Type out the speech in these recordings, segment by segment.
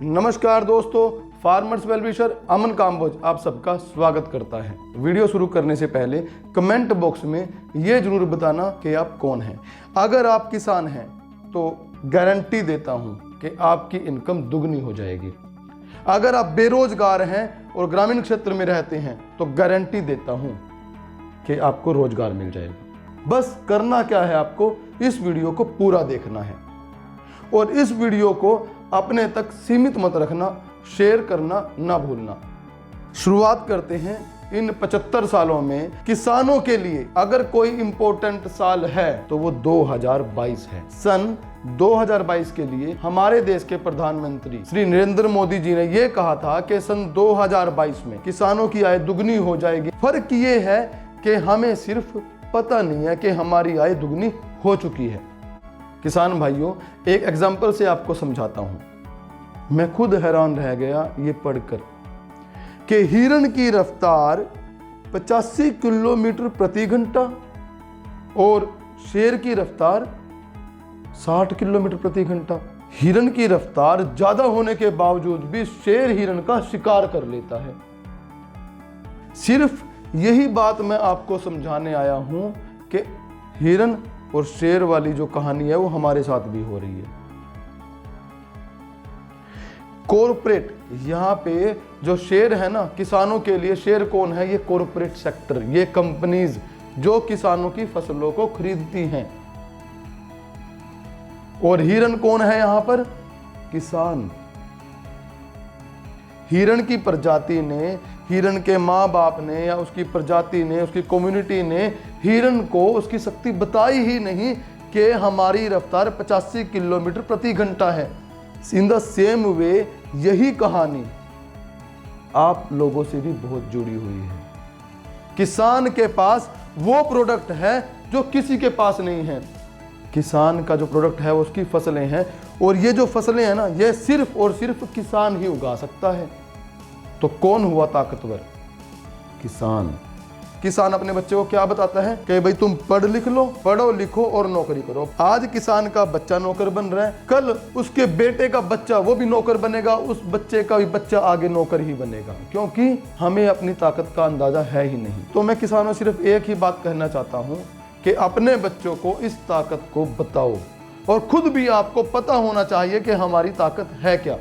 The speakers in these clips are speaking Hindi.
नमस्कार दोस्तों, फार्मर्स वेलविशर अमन काम्बोज आप सबका स्वागत करता है। वीडियो शुरू करने से पहले कमेंट बॉक्स में ये जरूर बताना कि आप कौन हैं। अगर आप किसान हैं तो गारंटी देता हूं कि आपकी इनकम दुगनी हो जाएगी। अगर आप बेरोजगार हैं और ग्रामीण क्षेत्र में रहते हैं तो गारंटी देता हूं कि आपको रोजगार मिल जाएगा। बस करना क्या है, आपको इस वीडियो को पूरा देखना है और इस वीडियो को अपने तक सीमित मत रखना, शेयर करना ना भूलना। शुरुआत करते हैं। इन 75 सालों में किसानों के लिए अगर कोई इंपॉर्टेंट साल है तो वो 2022 है। सन 2022 के लिए हमारे देश के प्रधानमंत्री श्री नरेंद्र मोदी जी ने यह कहा था कि सन 2022 में किसानों की आय दुगनी हो जाएगी। फर्क ये है कि हमें सिर्फ पता नहीं है कि हमारी आय दुगनी हो चुकी है। किसान भाइयों, एक एग्जाम्पल से आपको समझाता हूं। मैं खुद हैरान रह गया ये पढ़कर कि हिरण की रफ्तार 85 किलोमीटर प्रति घंटा और शेर की रफ्तार 60 किलोमीटर प्रति घंटा। हिरण की रफ्तार ज्यादा होने के बावजूद भी शेर हिरण का शिकार कर लेता है। सिर्फ यही बात मैं आपको समझाने आया हूं कि हिरण और शेर वाली जो कहानी है वो हमारे साथ भी हो रही है। कॉर्पोरेट, यहाँ पे जो शेर है ना, किसानों के लिए शेर कौन है? ये कॉर्पोरेट सेक्टर, ये कंपनीज जो किसानों की फसलों को खरीदती हैं। और हिरण कौन है यहाँ पर? किसान। हिरण की प्रजाति ने, हिरण के माँ बाप ने या उसकी प्रजाति ने, उसकी कम्युनिटी ने हिरण को उसकी शक्ति बताई ही नहीं कि हमारी रफ्तार 85 किलोमीटर प्रति घंटा है। इन द सेम वे यही कहानी आप लोगों से भी बहुत जुड़ी हुई है। किसान के पास वो प्रोडक्ट है जो किसी के पास नहीं है। किसान का जो प्रोडक्ट है वो उसकी फसलें हैं, और ये जो फसलें हैं ना, ये सिर्फ और सिर्फ किसान ही उगा सकता है। तो कौन हुआ ताकतवर? किसान। किसान अपने बच्चे को क्या बताता है कि भाई तुम पढ़ लिख लो, पढ़ो लिखो और नौकरी करो। आज किसान का बच्चा नौकर बन रहा है, कल उसके बेटे का बच्चा वो भी नौकर बनेगा, उस बच्चे का भी बच्चा आगे नौकर ही बनेगा, क्योंकि हमें अपनी ताकत का अंदाजा है ही नहीं। तो मैं किसानों सिर्फ एक ही बात कहना चाहता हूं कि अपने बच्चों को इस ताकत को बताओ, और खुद भी आपको पता होना चाहिए कि हमारी ताकत है क्या।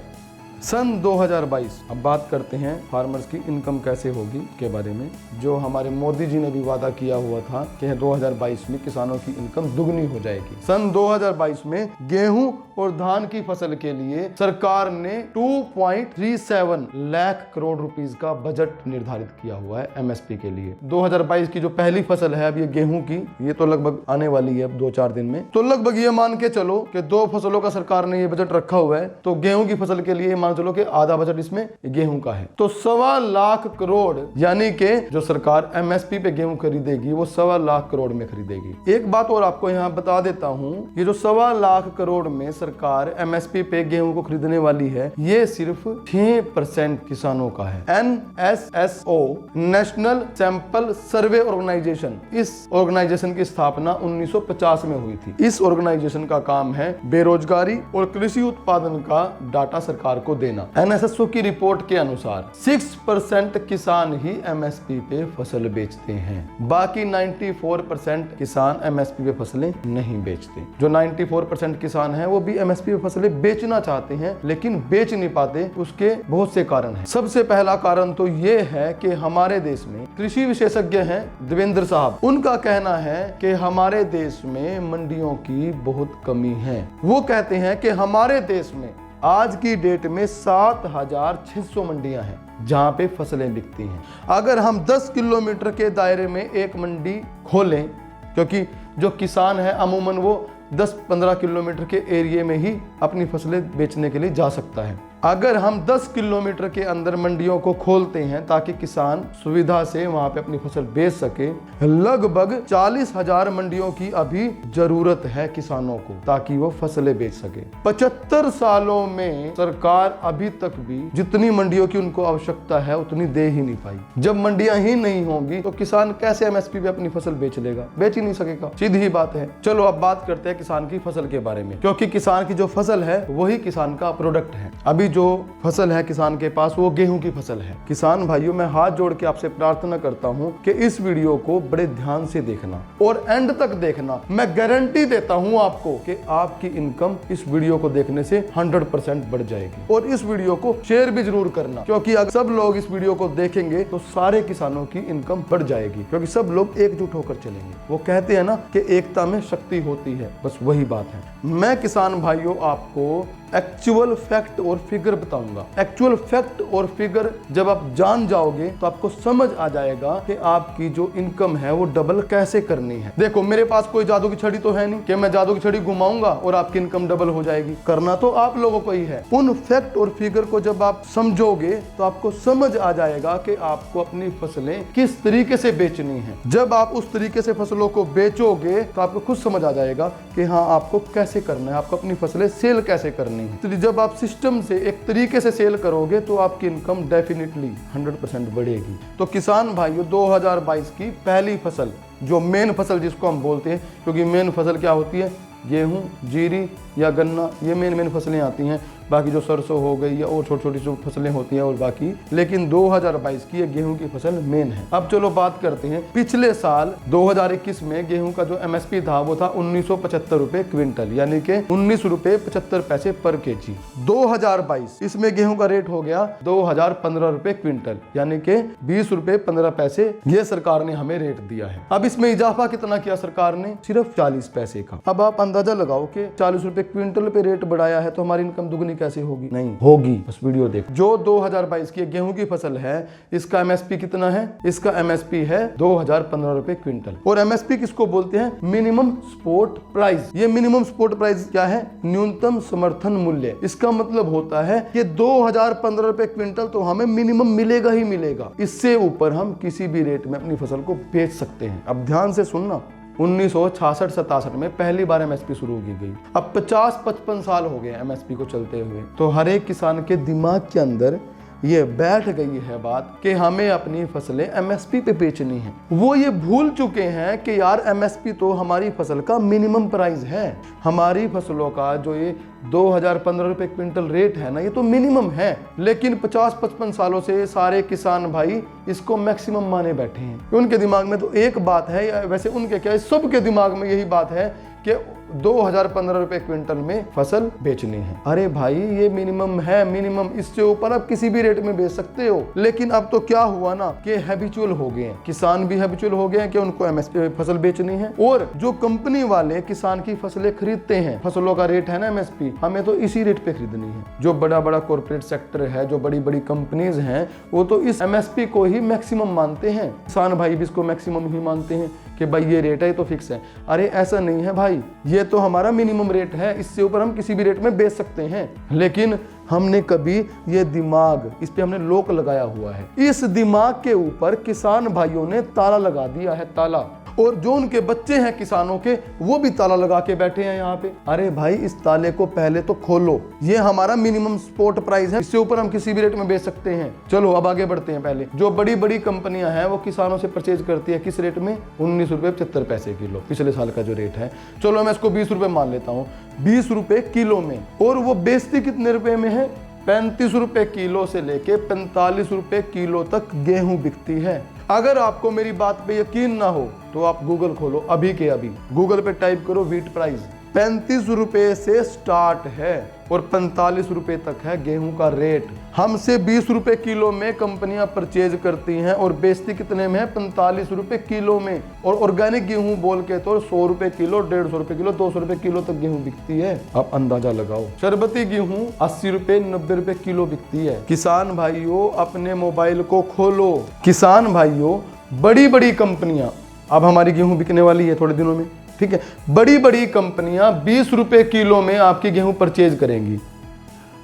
सन 2022, अब बात करते हैं फार्मर्स की इनकम कैसे होगी के बारे में, जो हमारे मोदी जी ने भी वादा किया हुआ था कि 2022 में किसानों की इनकम दुगनी हो जाएगी। सन 2022 में गेहूं और धान की फसल के लिए सरकार ने 2.37 लाख करोड़ रुपीस का बजट निर्धारित किया हुआ है एमएसपी के लिए। 2022 की जो पहली फसल है अब ये गेहूं की, ये तो लगभग आने वाली है अब 2-4 दिन में। तो लगभग ये मान के चलो कि 2 फसलों का सरकार ने ये बजट रखा हुआ है, तो गेहूं की फसल के लिए चलो कि आधा बजट इसमें गेहूं का है। तो 1.25 लाख करोड़, यानी कि जो सरकार एमएसपी पे गेहूं खरीदेगी वो 1.25 लाख करोड़ में खरीदेगी। एक बात और आपको यहां बता देता हूं, ये जो 1.25 लाख करोड़ में सरकार एमएसपी पे गेहूं को खरीदने वाली है, ये सिर्फ 6% किसानों का है। NSSO, National Sample Survey Organisation, इस ऑर्गेनाइजेशन की स्थापना 1950 में हुई थी। इस ऑर्गेनाइजेशन का काम है बेरोजगारी और कृषि उत्पादन का डाटा सरकार को देना। NSSO की रिपोर्ट के अनुसार 6% किसान ही एमएसपी पे फसल बेचते हैं, बाकी 94% किसान एमएसपी पे फसलें नहीं बेचते। जो 94% किसान हैं वो भी एमएसपी पे फसलें बेचना चाहते हैं लेकिन बेच नहीं पाते। उसके बहुत से कारण हैं। सबसे पहला कारण तो ये है कि हमारे देश में कृषि विशेषज्ञ हैं देवेंद्र साहब, उनका कहना है कि हमारे देश में मंडियों की बहुत कमी है। वो कहते हैं कि हमारे देश में आज की डेट में 7,600 मंडियां हैं जहां पे फसलें बिकती हैं। अगर हम 10 किलोमीटर के दायरे में एक मंडी खोलें, क्योंकि जो किसान है अमूमन वो 10-15 किलोमीटर के एरिया में ही अपनी फसलें बेचने के लिए जा सकता है। अगर हम 10 किलोमीटर के अंदर मंडियों को खोलते हैं ताकि किसान सुविधा से वहां पे अपनी फसल बेच सके, लगभग 40,000 मंडियों की अभी जरूरत है किसानों को ताकि वो फसलें बेच सके। 75 सालों में सरकार अभी तक भी जितनी मंडियों की उनको आवश्यकता है उतनी दे ही नहीं पाई। जब मंडियां ही नहीं होंगी तो किसान कैसे एमएसपी पे अपनी फसल बेच लेगा? बेच ही नहीं सकेगा, सीधी ही बात है। चलो अब बात करते हैं किसान की फसल के बारे में, क्योंकि किसान की जो फसल है वही किसान का प्रोडक्ट है। अभी जो फसल है किसान के पास वो गेहूं की फसल है। किसान भाइयों, मैं हाथ जोड़ के आपसे प्रार्थना करता हूं कि इस वीडियो को बड़े ध्यान से देखना और एंड तक देखना। मैं गारंटी देता हूं आपको कि आपकी इनकम इस वीडियो को देखने से 100% बढ़ जाएगी। और इस वीडियो को शेयर भी जरूर करना, क्योंकि अगर सब लोग इस वीडियो को देखेंगे तो सारे किसानों की इनकम बढ़ जाएगी, क्योंकि सब लोग एकजुट होकर चलेंगे। वो कहते हैं ना कि एकता में शक्ति होती है, बस वही बात है। मैं किसान भाइयों आपको एक्चुअल फैक्ट और फिगर बताऊंगा। एक्चुअल फैक्ट और फिगर जब आप जान जाओगे तो आपको समझ आ जाएगा कि आपकी जो इनकम है वो डबल कैसे करनी है। देखो, मेरे पास कोई जादू की छड़ी तो है नहीं कि मैं जादू की छड़ी घुमाऊंगा और आपकी इनकम डबल हो जाएगी। करना तो आप लोगों को ही है। उन फैक्ट और फिगर को जब आप समझोगे तो आपको समझ आ जाएगा कि आपको अपनी फसलें किस तरीके से बेचनी है। जब आप उस तरीके से फसलों को बेचोगे तो आपको खुद समझ आ जाएगा कि हाँ, आपको कैसे करना है, आपको अपनी फसलें सेल कैसे करनी। तो जब आप सिस्टम से एक तरीके से सेल करोगे तो आपकी इनकम डेफिनेटली 100% बढ़ेगी। तो किसान भाइयों, 2022 की पहली फसल, जो मेन फसल जिसको हम बोलते हैं, क्योंकि मेन फसल क्या होती है, गेहूं, जीरी या गन्ना, ये मेन फसलें आती हैं। बाकी जो सरसों हो गई या और छोटी छोटी जो फसलें होती हैं और बाकी, लेकिन 2022 की ये गेहूं की फसल मेन है। अब चलो बात करते हैं, पिछले साल 2021 में गेहूं का जो MSP था वो था 1975 रुपए क्विंटल, यानी कि 19 रुपए 75 पैसे पर केजी। 2022 इसमें गेहूं का रेट हो गया 2015 रुपए क्विंटल, यानी कि 20 रुपए 15 पैसे ये सरकार ने हमें रेट दिया है। अब इसमें इजाफा कितना किया सरकार ने, सिर्फ 40 पैसे का। अब आप अंदाजा लगाओ कि 40 रुपए क्विंटल पे रेट बढ़ाया है तो हमारी इनकम दुगनी कैसे होगी? नहीं होगी, बस वीडियो देखो। जो 2022 की गेहूं की फसल है, इसका MSP कितना है? इसका MSP है 2015 रुपए क्विंटल। और MSP किसको बोलते हैं? Minimum support price. ये मिनिमम सपोर्ट प्राइस क्या है? न्यूनतम समर्थन मूल्य। इसका मतलब होता है कि 2015 रुपए क्विंटल तो हमें मिनिमम मिलेगा ही मिलेगा। इससे ऊपर हम किसी भी रेट में अपनी फसल को बेच सकते हैं। अब ध्यान से सुनना, 1966-67 में पहली बार MSP शुरू की गई। अब 50-55 साल हो गए MSP को चलते हुए। तो हर एक किसान के दिमाग के अंदर ये बैठ गई है बात कि हमें अपनी फसलें MSP पे बेचनी है। वो ये भूल चुके हैं कि यार MSP तो हमारी फसल का मिनिमम प्राइस है। हमारी फसलों का जो ये 2015 रुपए क्विंटल रेट है ना, ये तो मिनिमम है। लेकिन 50-55 सालों से सारे किसान भाई इसको मैक्सिमम माने बैठे हैं। उनके दिमाग में तो एक बात है, या वैसे उनके क्या, सबके दिमाग में यही बात है कि 2015 रुपए क्विंटल में फसल बेचनी है। अरे भाई, ये मिनिमम है, मिनिमम। इससे ऊपर आप किसी भी रेट में बेच सकते हो। लेकिन अब तो क्या हुआ ना कि हैबिचुअल हो गए हैं, किसान भी हैबिचुअल हो गए हैं कि उनको MSP फसल बेचनी है। और जो कंपनी वाले किसान की फसलें खरीदते हैं, फसलों का रेट है ना MSP, हमें तो इसी रेट पे खरीदनी है। जो बड़ा बड़ा कॉर्पोरेट सेक्टर है, जो बड़ी बड़ी कंपनीज हैं, वो तो इस MSP को ही मैक्सिमम मानते हैं। किसान भाई भी इसको मैक्सिमम ही मानते हैं कि भाई ये रेट है तो फिक्स है। अरे ऐसा नहीं है भाई, ये तो हमारा मिनिमम रेट है, इससे ऊपर हम किसी भी रेट में बेच सकते हैं। लेकिन हमने कभी ये दिमाग, इस पे हमने लोक लगाया हुआ है। इस दिमाग के ऊपर किसान भाइयों ने ताला लगा दिया है, ताला। और जो उनके बच्चे हैं किसानों के, वो भी ताला लगा के बैठे हैं यहाँ पे। अरे भाई, इस ताले को पहले तो खोलो। ये हमारा मिनिमम सपोर्ट प्राइस है, इससे ऊपर हम किसी भी रेट में बेच सकते हैं। चलो अब आगे बढ़ते हैं। पहले जो बड़ी बड़ी कंपनियां हैं वो किसानों से परचेज करती है किस रेट में? 19 रुपए 75 पैसे किलो, पिछले साल का जो रेट है। चलो मैं इसको 20 रुपए मान लेता हूँ, 20 रुपए किलो में। और वो बेचती कितने रुपए में है? 35 रुपए किलो से लेके 45 रुपए किलो तक गेहूं बिकती है। अगर आपको मेरी बात पे यकीन ना हो तो आप गूगल खोलो, अभी के अभी गूगल पे टाइप करो व्हीट प्राइस। 35 रुपए से स्टार्ट है और 45 रुपए तक है गेहूं का रेट। हमसे 20 रुपए किलो में कंपनियां परचेज करती हैं और बेचती कितने में है? 45 रुपए किलो में। और ऑर्गेनिक गेहूं बोल के तो 100 रुपए किलो, 150 रुपए किलो, 200 रुपए किलो तक गेहूं बिकती है। आप अंदाजा लगाओ। शरबती गेहूं 80 रुपए 90 रुपए किलो बिकती है। किसान भाइयों, अपने मोबाइल को खोलो। किसान भाइयों, बड़ी बड़ी कंपनियां, अब हमारी गेहूं बिकने वाली है थोड़े दिनों में, ठीक है। बड़ी बड़ी कंपनियां 20 रुपए किलो में आपकी गेहूं परचेज करेंगी।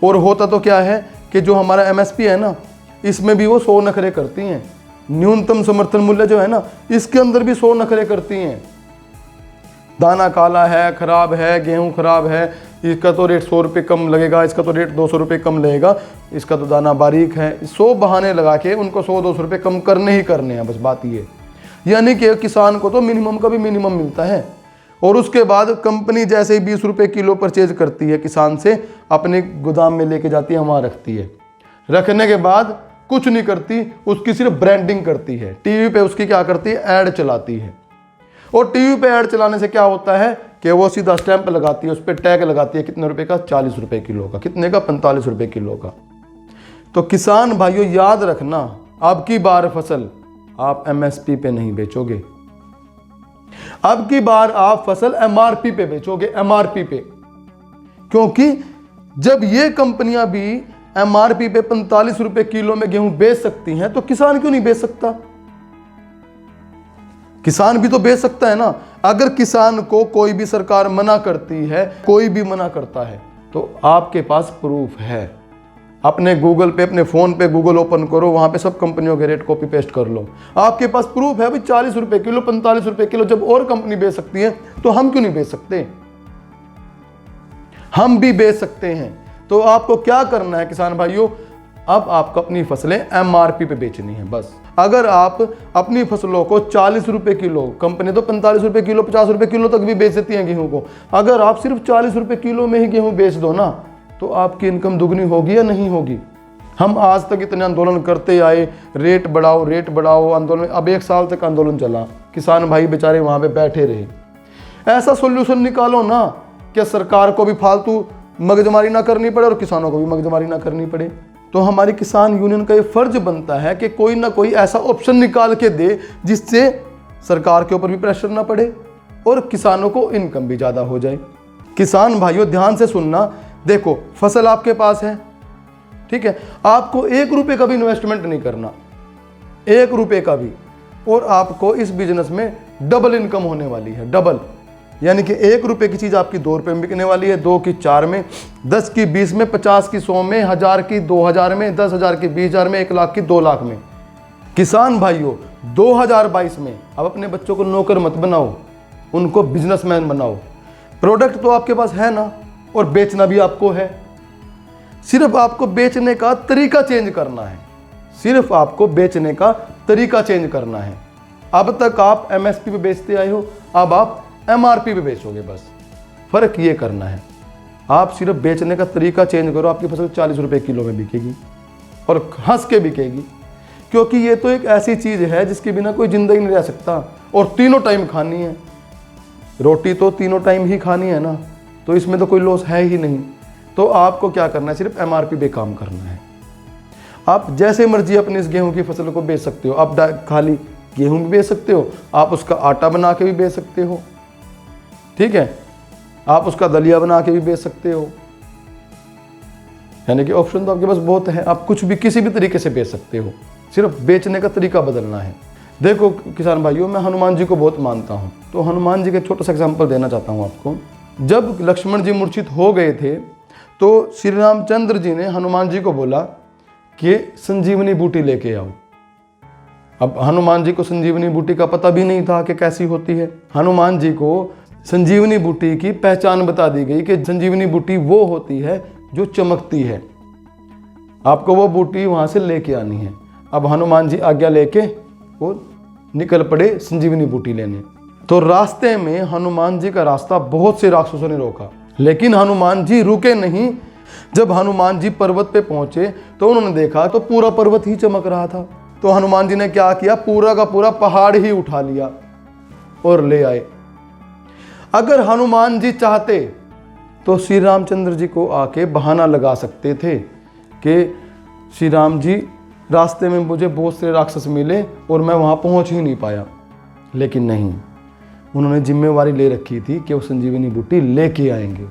और होता तो क्या है कि जो हमारा MSP है ना, इसमें भी वो 100 नखरे करती हैं। न्यूनतम समर्थन मूल्य जो है ना, इसके अंदर भी 100 नखरे करती हैं। दाना काला है, खराब है, गेहूं खराब है, इसका तो रेट 100 रुपये कम लगेगा, इसका तो रेट 200 रुपये कम लगेगा, इसका तो दाना बारीक है। 100 बहाने लगा के उनको 100-200 रुपये कम करने ही करने हैं, बस बात ये। यानी कि किसान को तो मिनिमम का भी मिनिमम मिलता है। और उसके बाद कंपनी जैसे ही 20 रुपये किलो परचेज करती है किसान से, अपने गोदाम में लेके जाती है, वहाँ रखती है। रखने के बाद कुछ नहीं करती, उसकी सिर्फ ब्रांडिंग करती है। टीवी पे उसकी क्या करती है, ऐड चलाती है। और टीवी पे ऐड चलाने से क्या होता है कि वो सीधा स्टैंप लगाती है, उस पर टैग लगाती है, कितने रुपए का, 40 रुपये किलो का, कितने का, 45 रुपये किलो का। तो किसान भाइयों याद रखना, अब की बार फसल आप MSP पे नहीं बेचोगे, अब की बार आप फसल MRP पे बेचोगे, MRP पे। क्योंकि जब ये कंपनियां भी MRP पे 45 रुपए किलो में गेहूं बेच सकती हैं, तो किसान क्यों नहीं बेच सकता? किसान भी तो बेच सकता है ना। अगर किसान को कोई भी सरकार मना करती है, कोई भी मना करता है, तो आपके पास प्रूफ है। अपने गूगल पे, अपने फोन पे गूगल ओपन करो, वहां पे सब कंपनियों के रेट कॉपी पेस्ट कर लो, आपके पास प्रूफ है भाई 40 रुपए किलो, 45 रुपए किलो। जब और कंपनी बेच सकती है तो हम क्यों नहीं बेच सकते? हम भी बेच सकते हैं। तो आपको क्या करना है किसान भाइयों, अब आपको अपनी फसलें MRP पे बेचनी है बस। अगर आप अपनी फसलों को 40 रुपए किलो, कंपनी तो 45 रुपए किलो, 50 रुपए किलो तक भी बेच देती है गेहूं को, अगर आप सिर्फ 40 रुपए किलो में ही गेहूं बेच दो ना, तो आपकी इनकम दुगनी होगी या नहीं होगी? हम आज तक इतने आंदोलन करते आए, रेट बढ़ाओ, रेट बढ़ाओ आंदोलन, अब 1 साल तक आंदोलन चला, किसान भाई बेचारे वहां पे बैठे रहे। ऐसा सोल्यूशन निकालो ना कि सरकार को भी फालतू मगजमारी ना करनी पड़े और किसानों को भी मगजमारी ना करनी पड़े। तो हमारी किसान यूनियन का ये फर्ज बनता है कि कोई ना कोई ऐसा ऑप्शन निकाल के दे जिससे सरकार के ऊपर भी प्रेशर ना पड़े और किसानों को इनकम भी ज़्यादा हो जाए। किसान भाइयों ध्यान से सुनना, देखो फसल आपके पास है, ठीक है, आपको 1 रुपये का भी इन्वेस्टमेंट नहीं करना, 1 रुपये का भी, और आपको इस बिजनेस में डबल इनकम होने वाली है, डबल। यानी कि 1 रुपये की चीज़ आपकी 2 रुपये में बिकने वाली है, 2 की 4 में, 10 की 20 में, 50 की 100 में, 1000 की 2000 में, 10,000 की 20,000 में, 1 लाख की 2 लाख में। किसान भाइयों 2022 में अब अपने बच्चों को नौकर मत बनाओ, उनको बिजनेसमैन बनाओ। प्रोडक्ट तो आपके पास है ना, और बेचना भी आपको है, सिर्फ आपको बेचने का तरीका चेंज करना है, सिर्फ आपको बेचने का तरीका चेंज करना है। अब तक आप MSP पे बेचते आए हो, अब आप MRP पे बेचोगे, बस फर्क ये करना है। आप सिर्फ बेचने का तरीका चेंज करो, आपकी फसल 40 रुपए किलो में बिकेगी और हंस के बिकेगी। क्योंकि ये तो एक ऐसी चीज़ है जिसके बिना कोई जिंदगी नहीं रह सकता, और तीनों टाइम खानी है, रोटी तो तीनों टाइम ही खानी है ना, तो इसमें तो कोई लॉस है ही नहीं। तो आपको क्या करना है, सिर्फ MRP पे काम करना है। आप जैसे मर्जी अपनी इस गेहूं की फसल को बेच सकते हो, आप खाली गेहूं भी बेच सकते हो, आप उसका आटा बना के भी बेच सकते हो, ठीक है, आप उसका दलिया बना के भी बेच सकते हो। यानी कि ऑप्शन तो आपके पास बहुत है, आप कुछ भी किसी भी तरीके से बेच सकते हो, सिर्फ बेचने का तरीका बदलना है। देखो किसान भाइयों, मैं हनुमान जी को बहुत मानता हूँ, तो हनुमान जी का छोटा सा एग्जाम्पल देना चाहता हूँ आपको। जब लक्ष्मण जी मूर्छित हो गए थे, तो श्री रामचंद्र जी ने हनुमान जी को बोला कि संजीवनी बूटी लेके आओ। अब हनुमान जी को संजीवनी बूटी का पता भी नहीं था कि कैसी होती है। हनुमान जी को संजीवनी बूटी की पहचान बता दी गई कि संजीवनी बूटी वो होती है जो चमकती है, आपको वो बूटी वहाँ से लेके आनी है। अब हनुमान जी आज्ञा लेके वो निकल पड़े संजीवनी बूटी लेने। तो रास्ते में हनुमान जी का रास्ता बहुत से राक्षसों ने रोका, लेकिन हनुमान जी रुके नहीं। जब हनुमान जी पर्वत पे पहुंचे तो उन्होंने देखा तो पूरा पर्वत ही चमक रहा था। तो हनुमान जी ने क्या किया, पूरा का पूरा पहाड़ ही उठा लिया और ले आए। अगर हनुमान जी चाहते तो श्री रामचंद्र जी को आके बहाना लगा सकते थे कि श्री राम जी रास्ते में मुझे बहुत से राक्षस मिले और मैं वहाँ पहुँच ही नहीं पाया, लेकिन नहीं, उन्होंने जिम्मेवारी ले रखी थी कि वो संजीवनी बूटी लेके आएंगे।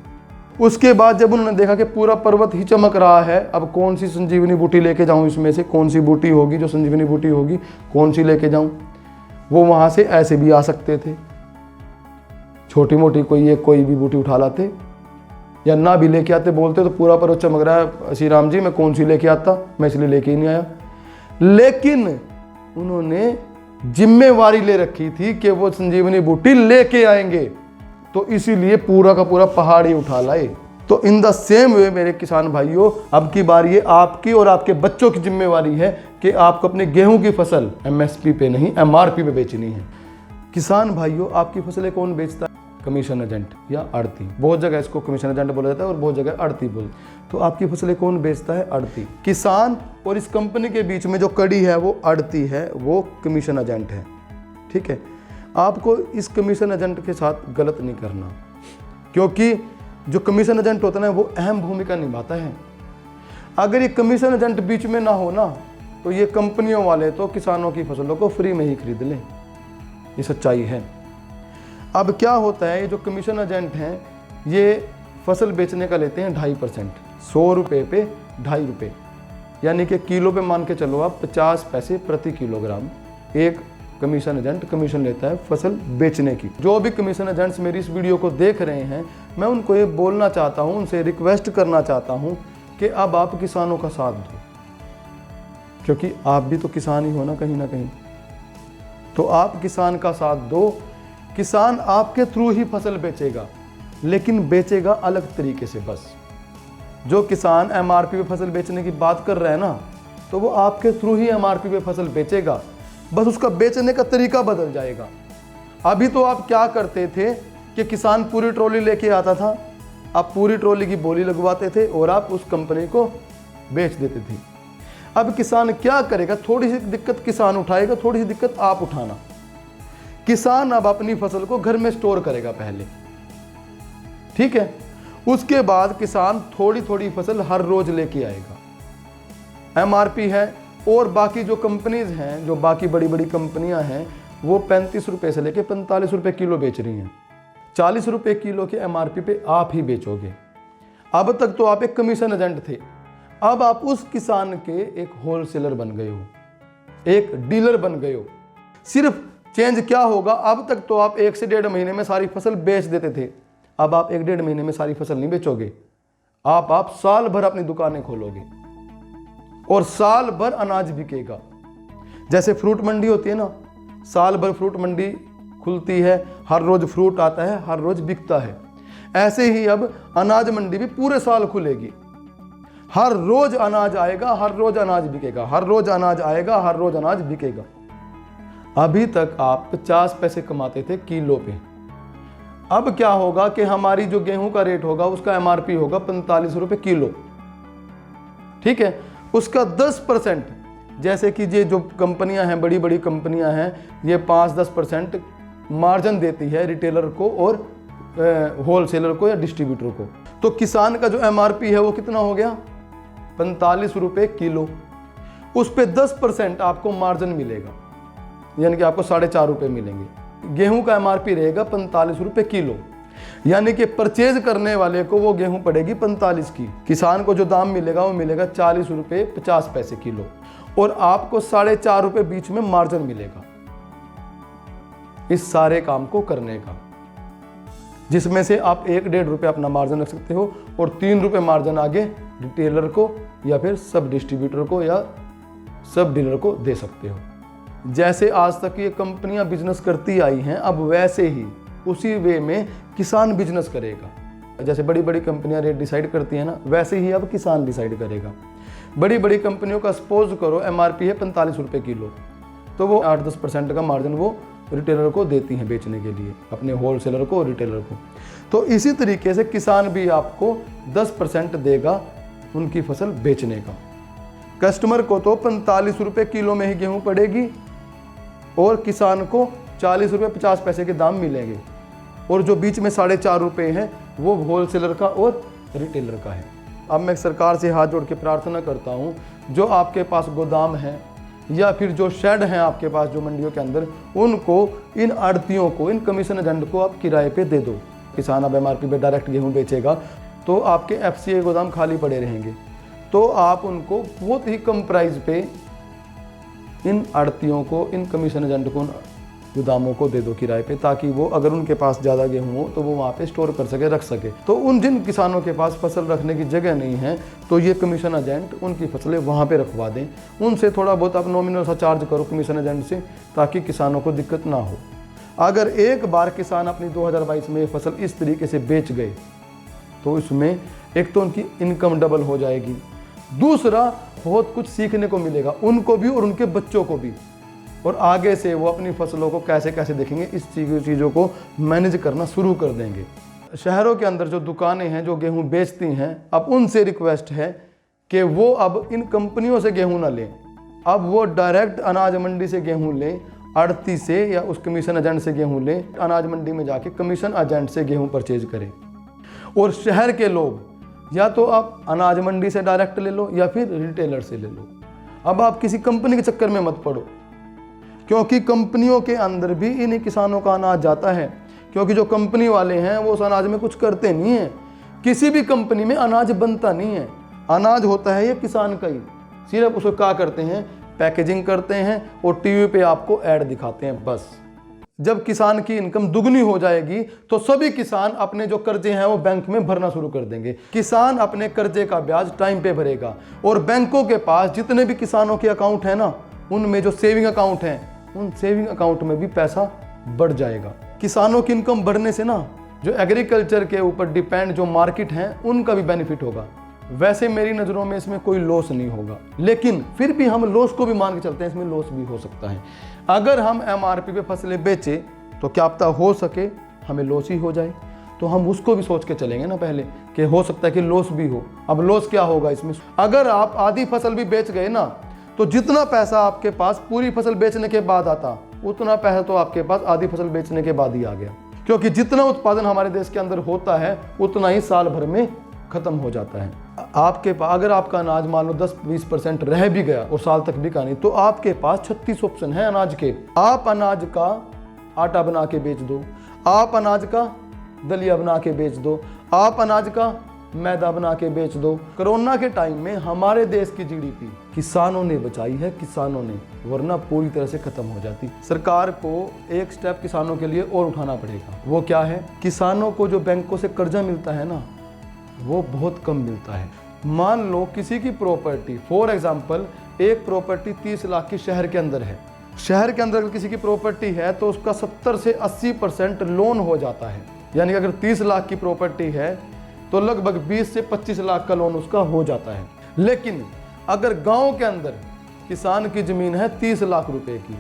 उसके बाद जब उन्होंने देखा कि पूरा पर्वत ही चमक रहा है, अब कौन सी संजीवनी बूटी लेके जाऊं, इसमें से कौन सी बूटी होगी जो संजीवनी बूटी होगी, कौन सी लेके जाऊं। वो वहां से ऐसे भी आ सकते थे, छोटी मोटी कोई भी बूटी उठा लाते, या ना भी लेके आते, बोलते तो पूरा पर्वत चमक रहा है श्री राम जी, मैं कौन सी लेके आता, मैं इसलिए लेके ही नहीं आया। लेकिन उन्होंने जिम्मेवारी ले रखी थी कि वो संजीवनी बूटी लेके आएंगे, तो इसीलिए पूरा का पूरा पहाड़ ही उठा लाए। तो इन द सेम वे मेरे किसान भाइयों, अब की बार ये आपकी और आपके बच्चों की जिम्मेवारी है कि आपको अपने गेहूं की फसल MSP पे नहीं MRP पे बेचनी है। किसान भाइयों, आपकी फसलें कौन बेचता है? कमीशन एजेंट या आड़ती। बहुत जगह इसको कमीशन एजेंट बोला जाता है और बहुत जगह आड़ती बोलते। तो आपकी फसलें कौन बेचता है? आड़ती। किसान और इस कंपनी के बीच में जो कड़ी है वो आड़ती है, वो कमीशन एजेंट है। ठीक है, आपको इस कमीशन एजेंट के साथ गलत नहीं करना, क्योंकि जो कमीशन एजेंट होता है ना वो अहम भूमिका निभाता है। अगर ये कमीशन एजेंट बीच में ना हो ना तो ये कंपनियों वाले तो किसानों की फसलों को फ्री में ही खरीद लें, ये सच्चाई है। अब क्या होता है, ये जो कमीशन एजेंट हैं ये फसल बेचने का लेते हैं 2.5%, 100 रुपये पे 2.5 रुपये, यानी कि किलो पे मान के चलो आप 50 पैसे प्रति किलोग्राम एक कमीशन एजेंट कमीशन लेता है फसल बेचने की। जो भी कमीशन एजेंट्स मेरी इस वीडियो को देख रहे हैं, मैं उनको ये बोलना चाहता हूँ, उनसे रिक्वेस्ट करना चाहता हूँ कि अब आप किसानों का साथ दो, क्योंकि आप भी तो किसान ही हो ना कहीं ना कहीं। तो आप किसान का साथ दो। किसान आपके थ्रू ही फसल बेचेगा, लेकिन बेचेगा अलग तरीके से। बस जो किसान एमआरपी पे फसल बेचने की बात कर रहा है ना, तो वो आपके थ्रू ही एमआरपी पे फसल बेचेगा, बस उसका बेचने का तरीका बदल जाएगा। अभी तो आप क्या करते थे कि किसान पूरी ट्रॉली लेके आता था, आप पूरी ट्रॉली की बोली लगवाते थे और आप उस कंपनी को बेच देते थे। अब किसान क्या करेगा? थोड़ी सी दिक्कत किसान उठाएगा, थोड़ी सी दिक्कत आप उठाना। किसान अब अपनी फसल को घर में स्टोर करेगा पहले, ठीक है। उसके बाद किसान थोड़ी थोड़ी फसल हर रोज लेके आएगा। एमआरपी है, और बाकी जो कंपनीज हैं, जो बाकी बड़ी बड़ी कंपनियां हैं, वो 35 रुपये से लेके 45 रुपये किलो बेच रही हैं। 40 रुपये किलो के एमआरपी पे आप ही बेचोगे। अब तक तो आप एक कमीशन एजेंट थे, अब आप उस किसान के एक होलसेलर बन गए हो, एक डीलर बन गए हो। सिर्फ चेंज क्या होगा, अब तक तो आप 1 से 1.5 महीने में सारी फसल बेच देते थे, अब आप 1-1.5 महीने में सारी फसल नहीं बेचोगे। आप साल भर अपनी दुकानें खोलोगे और साल भर अनाज बिकेगा। जैसे फ्रूट मंडी होती है ना, साल भर फ्रूट मंडी खुलती है, हर रोज फ्रूट आता है, हर रोज बिकता है। ऐसे ही अब अनाज मंडी भी पूरे साल खुलेगी, हर रोज अनाज आएगा, हर रोज अनाज बिकेगा, हर रोज अनाज आएगा, हर रोज अनाज बिकेगा। अभी तक आप 50 पैसे कमाते थे किलो पे, अब क्या होगा कि हमारी जो गेहूं का रेट होगा उसका एमआरपी होगा 45 रुपये किलो, ठीक है। उसका 10%, जैसे कि ये जो कंपनियां हैं, बड़ी बड़ी कंपनियां हैं, ये 5-10% मार्जिन देती है रिटेलर को और होलसेलर को या डिस्ट्रीब्यूटर को। तो किसान का जो एमआरपी है वो कितना हो गया? 45 रुपये किलो। उस पे 10% आपको मार्जिन मिलेगा, यानी कि आपको 4.5 रुपये मिलेंगे। गेहूं का एमआरपी रहेगा 45 रुपये किलो, यानी कि परचेज करने वाले को वो गेहूं पड़ेगी 45 की। किसान को जो दाम मिलेगा वो मिलेगा 40 रुपये 50 पैसे किलो, और आपको 4.5 रुपये बीच में मार्जिन मिलेगा इस सारे काम को करने का, जिसमें से आप 1-1.5 रुपये अपना मार्जिन रख सकते हो और 3 रुपये मार्जिन आगे रिटेलर को या फिर सब डिस्ट्रीब्यूटर को या सब डीलर को दे सकते हो। जैसे आज तक ये कंपनियां बिजनेस करती आई हैं, अब वैसे ही उसी वे में किसान बिजनेस करेगा। जैसे बड़ी बड़ी कंपनियां रेट डिसाइड करती हैं ना, वैसे ही अब किसान डिसाइड करेगा। बड़ी बड़ी कंपनियों का सपोज करो एमआरपी है 45 रुपये किलो, तो वो 8-10% का मार्जिन वो रिटेलर को देती हैं बेचने के लिए, अपने होलसेलर को और रिटेलर को। तो इसी तरीके से किसान भी आपको 10% देगा उनकी फसल बेचने का। कस्टमर को तो 45 रुपये किलो में ही गेहूं पड़ेगी और किसान को 40 रुपये 50 पैसे के दाम मिलेंगे, और जो बीच में 4.5 रुपये हैं वो होलसेलर का और रिटेलर का है। अब मैं सरकार से हाथ जोड़ के प्रार्थना करता हूँ, जो आपके पास गोदाम है या फिर जो शेड हैं आपके पास जो मंडियों के अंदर, उनको, इन आड़तियों को, इन कमीशन एजेंट को आप किराए पे दे दो। किसान अब एमआरपी पे डायरेक्ट गेहूं बेचेगा तो आपके एफसीए गोदाम खाली पड़े रहेंगे, तो आप उनको बहुत ही कम प्राइस पे इन आड़तियों को, इन कमीशन एजेंट को, गोदामों को दे दो किराए पे, ताकि वो अगर उनके पास ज़्यादा गेहूं हो तो वो वहाँ पे स्टोर कर सके, रख सके। तो उन जिन किसानों के पास फसल रखने की जगह नहीं है, तो ये कमीशन एजेंट उनकी फसलें वहाँ पे रखवा दें। उनसे थोड़ा बहुत आप नॉमिनल सा चार्ज करो कमीशन एजेंट से, ताकि किसानों को दिक्कत ना हो। अगर एक बार किसान अपनी 2022 में ये फसल इस तरीके से बेच गए तो इसमें एक तो उनकी इनकम डबल हो जाएगी, दूसरा बहुत कुछ सीखने को मिलेगा उनको भी और उनके बच्चों को भी, और आगे से वो अपनी फसलों को कैसे कैसे देखेंगे, इस चीज़ों को मैनेज करना शुरू कर देंगे। शहरों के अंदर जो दुकानें हैं जो गेहूं बेचती हैं, अब उनसे रिक्वेस्ट है कि वो अब इन कंपनियों से गेहूं ना लें, अब वो डायरेक्ट अनाज मंडी से गेहूं लें, आड़ती से या उस कमीशन एजेंट से गेहूं लें, अनाज मंडी में जाके कमीशन एजेंट से गेहूं परचेज करें। और शहर के लोग या तो आप अनाज मंडी से डायरेक्ट ले लो या फिर रिटेलर से ले लो। अब आप किसी कंपनी के चक्कर में मत पड़ो, क्योंकि कंपनियों के अंदर भी इन्हीं किसानों का अनाज जाता है, क्योंकि जो कंपनी वाले हैं वो उस अनाज में कुछ करते नहीं हैं। किसी भी कंपनी में अनाज बनता नहीं है, अनाज होता है ये किसान का ही। सिर्फ उसको क्या करते हैं, पैकेजिंग करते हैं और टीवी पे आपको ऐड दिखाते हैं बस। जब किसान की इनकम दुगनी हो जाएगी तो सभी किसान अपने जो कर्जे हैं वो बैंक में भरना शुरू कर देंगे। किसान अपने कर्जे का ब्याज टाइम पे भरेगा और बैंकों के पास जितने भी किसानों के अकाउंट हैं ना, उनमें जो सेविंग अकाउंट हैं, उन सेविंग अकाउंट में भी पैसा बढ़ जाएगा। किसानों की इनकम बढ़ने से ना जो एग्रीकल्चर के ऊपर डिपेंड जो मार्केट हैं उनका भी बेनिफिट होगा। वैसे मेरी नज़रों में इसमें कोई लॉस नहीं होगा, लेकिन फिर भी हम लॉस को भी मान के चलते हैं, इसमें लॉस भी हो सकता है। अगर हम एमआरपी पे फसलें बेचे तो क्या पता हो सके हमें लॉस ही हो जाए, तो हम उसको भी सोच के चलेंगे ना पहले कि हो सकता है कि लॉस भी हो। अब लॉस क्या होगा इसमें, अगर आप आधी फसल भी बेच गए ना तो जितना पैसा आपके पास पूरी फसल बेचने के बाद आता, उतना पैसा तो आपके पास आधी फसल बेचने के बाद ही आ गया, क्योंकि जितना उत्पादन हमारे देश के अंदर होता है उतना ही साल भर में खत्म हो जाता है। आपके पास अगर आपका अनाज मान लो 10-20% रह भी गया और साल तक बिका नहीं, तो आपके पास 36 ऑप्शन है अनाज के। आप अनाज का आटा बना के बेच दो, आप अनाज का दलिया बना के बेच दो, आप अनाज का मैदा बना के बेच दो। कोरोना के टाइम में हमारे देश की जीडीपी किसानों ने बचाई है, किसानों ने, वरना पूरी तरह से खत्म हो जाती। सरकार को एक स्टेप किसानों के लिए और उठाना पड़ेगा। वो क्या है, किसानों को जो बैंकों से कर्जा मिलता है ना वो बहुत कम मिलता है। मान लो किसी की प्रॉपर्टी, फॉर एग्जांपल एक प्रॉपर्टी 30 लाख की शहर के अंदर है, शहर के अंदर अगर किसी की प्रॉपर्टी है तो उसका 70 से 80% लोन हो जाता है। यानी कि अगर 30 लाख की प्रॉपर्टी है तो लगभग 20 से 25 लाख का लोन उसका हो जाता है। लेकिन अगर गांव के अंदर किसान की ज़मीन है 30 लाख रुपए की,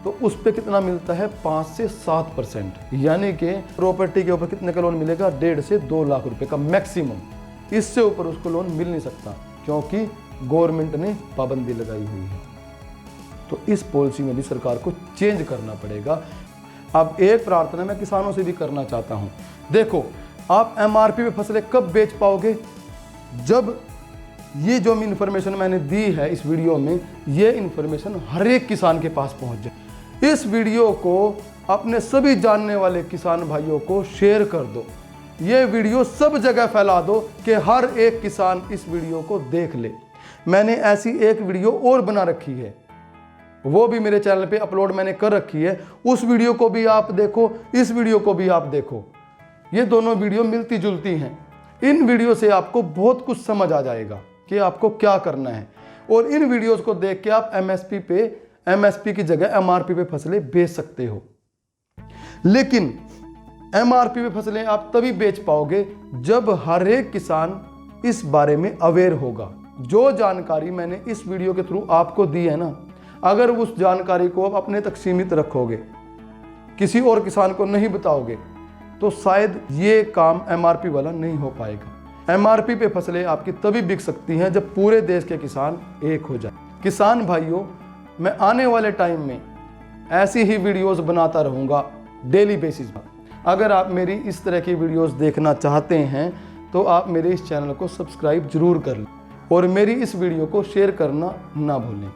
तो उस पर कितना मिलता है, 5 से 7%। यानी कि प्रॉपर्टी के ऊपर कितने का लोन मिलेगा, 1.5 से 2 लाख रुपए का मैक्सिमम। इससे ऊपर उसको लोन मिल नहीं सकता, क्योंकि गवर्नमेंट ने पाबंदी लगाई हुई है। तो इस पॉलिसी में भी सरकार को चेंज करना पड़ेगा। अब एक प्रार्थना मैं किसानों से भी करना चाहता हूँ, देखो आप एमआरपी पे फसलें कब बेच पाओगे, जब ये जो इन्फॉर्मेशन मैंने दी है इस वीडियो में, ये इन्फॉर्मेशन हर एक किसान के पास पहुँच जाए। इस वीडियो को अपने सभी जानने वाले किसान भाइयों को शेयर कर दो, ये वीडियो सब जगह फैला दो कि हर एक किसान इस वीडियो को देख ले। मैंने ऐसी एक वीडियो और बना रखी है, वो भी मेरे चैनल पे अपलोड मैंने कर रखी है, उस वीडियो को भी आप देखो, इस वीडियो को भी आप देखो। ये दोनों वीडियो मिलती जुलती हैं। इन वीडियो से आपको बहुत कुछ समझ आ जाएगा कि आपको क्या करना है, और इन वीडियोस को देख के आप एमएसपी की जगह एमआरपी पे फसलें बेच सकते हो। लेकिन एमआरपी पे फसलें आप तभी बेच पाओगे जब हर एक किसान इस बारे में अवेयर होगा। जो जानकारी मैंने इस वीडियो के थ्रू आपको दी है ना, अगर उस जानकारी को आप अपने तक सीमित रखोगे, किसी और किसान को नहीं बताओगे, तो शायद ये काम एमआरपी वाला नहीं हो पाएगा। एमआरपी पे फसलें आपकी तभी बिक सकती हैं जब पूरे देश के किसान एक हो जाए। किसान भाइयों, मैं आने वाले टाइम में ऐसी ही वीडियोस बनाता रहूँगा डेली बेसिस पर। अगर आप मेरी इस तरह की वीडियोस देखना चाहते हैं तो आप मेरे इस चैनल को सब्सक्राइब जरूर कर लें और मेरी इस वीडियो को शेयर करना ना भूलें।